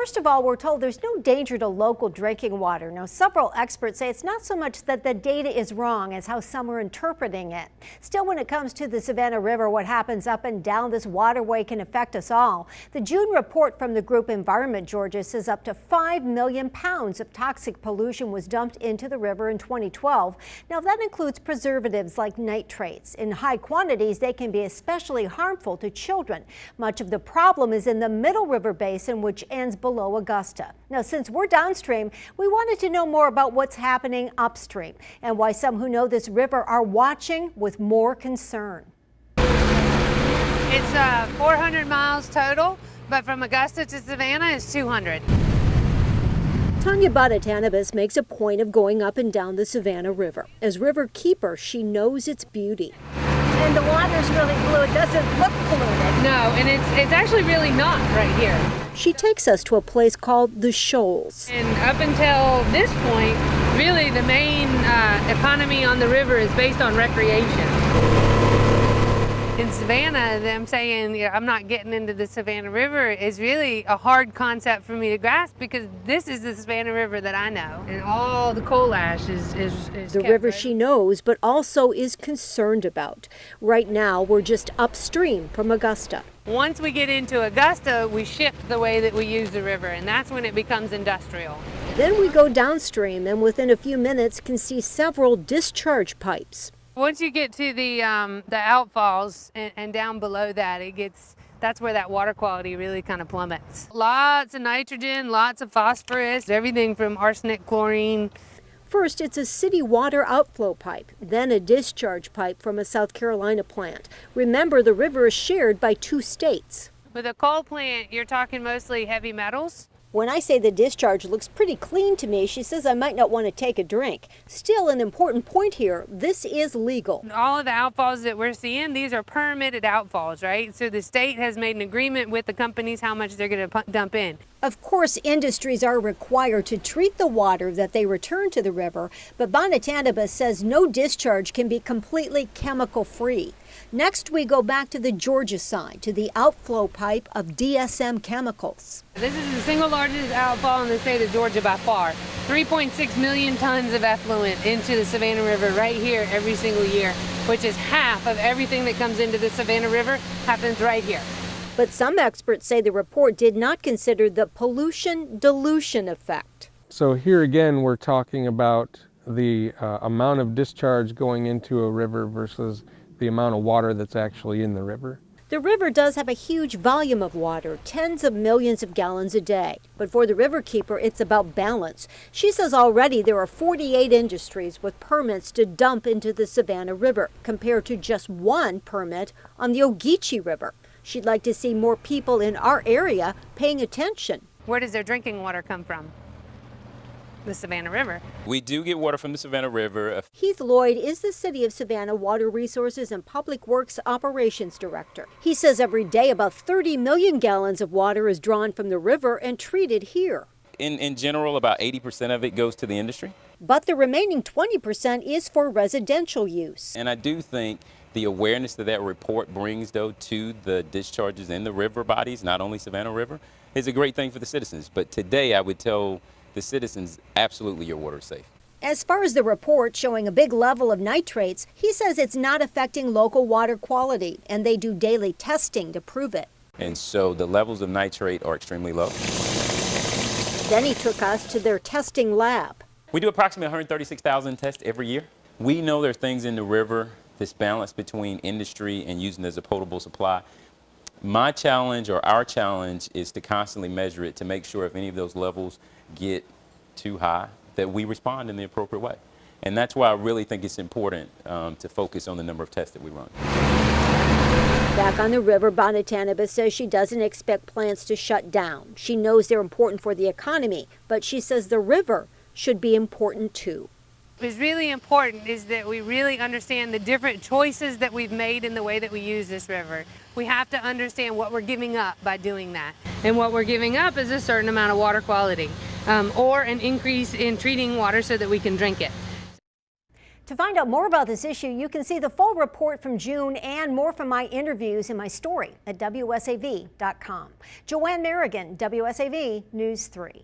First of all, we're told there's no danger to local drinking water. Now, several experts say it's not so much that the data is wrong as how some are interpreting it. Still, when it comes to the Savannah River, what happens up and down this waterway can affect us all. The June report from the group Environment Georgia says up to 5 million pounds of toxic pollution was dumped into the river in 2012. Now, that includes preservatives like nitrates. In high quantities, they can be especially harmful to children. Much of the problem is in the Middle River Basin, which ends below Augusta. Now, since we're downstream, we wanted to know more about what's happening upstream and why some who know this river are watching with more concern. It's 400 miles total, but from Augusta to Savannah is 200. Tanya Bonatanibus makes a point of going up and down the Savannah River. As river keeper, she knows its beauty. And the water's really blue. It doesn't look polluted. No, and it's actually really not right here. She takes us to a place called the Shoals. And up until this point, really the main economy on the river is based on recreation. In Savannah, them saying I'm not getting into the Savannah River is really a hard concept for me to grasp because this is the Savannah River that I know. And all the coal ash is the river she knows, but also is concerned about. Right now, we're just upstream from Augusta. Once we get into Augusta, we shift the way that we use the river, and that's when it becomes industrial. Then we go downstream, and within a few minutes can see several discharge pipes. Once you get to the outfalls and down below that, that's where that water quality really kind of plummets. Lots of nitrogen, lots of phosphorus, everything from arsenic, chlorine. First, it's a city water outflow pipe, then a discharge pipe from a South Carolina plant. Remember, the river is shared by 2 states. With a coal plant, you're talking mostly heavy metals. When I say the discharge looks pretty clean to me, she says I might not want to take a drink. Still, an important point here, this is legal. All of the outfalls that we're seeing, these are permitted outfalls, right? So the state has made an agreement with the companies how much they're going to dump in. Of course, industries are required to treat the water that they return to the river, but Bonatanibus says no discharge can be completely chemical-free. Next, we go back to the Georgia side, to the outflow pipe of DSM Chemicals. This is the single largest outfall in the state of Georgia by far. 3.6 million tons of effluent into the Savannah River right here every single year, which is half of everything that comes into the Savannah River happens right here. But some experts say the report did not consider the pollution dilution effect. So here again, we're talking about the amount of discharge going into a river versus the amount of water that's actually in the river. The river does have a huge volume of water, tens of millions of gallons a day. But for the riverkeeper, it's about balance. She says already there are 48 industries with permits to dump into the Savannah River, compared to just 1 permit on the Ogeechee River. She'd like to see more people in our area paying attention. Where does their drinking water come from? The Savannah River. We do get water from the Savannah River. Heath Lloyd is the City of Savannah Water Resources and Public Works Operations Director. He says every day about 30 million gallons of water is drawn from the river and treated here. In general, about 80% of it goes to the industry. But the remaining 20% is for residential use. And I do think the awareness that report brings, though, to the discharges in the river bodies, not only Savannah River, is a great thing for the citizens. But today I would tell the citizens, absolutely your water is safe. As far as the report showing a big level of nitrates, he says it's not affecting local water quality, and they do daily testing to prove it. And so the levels of nitrate are extremely low. Then he took us to their testing lab. We do approximately 136,000 tests every year. We know there are things in the river, this balance between industry and using it as a potable supply. My challenge, or our challenge, is to constantly measure it to make sure if any of those levels get too high, that we respond in the appropriate way. And that's why I really think it's important to focus on the number of tests that we run. Back on the river, Bonatanibus says she doesn't expect plants to shut down. She knows they're important for the economy, but she says the river should be important too. What's really important is that we really understand the different choices that we've made in the way that we use this river. We have to understand what we're giving up by doing that. And what we're giving up is a certain amount of water quality or an increase in treating water so that we can drink it. To find out more about this issue, you can see the full report from June and more from my interviews in my story at WSAV.com. JoAnn Merrigan, WSAV News 3.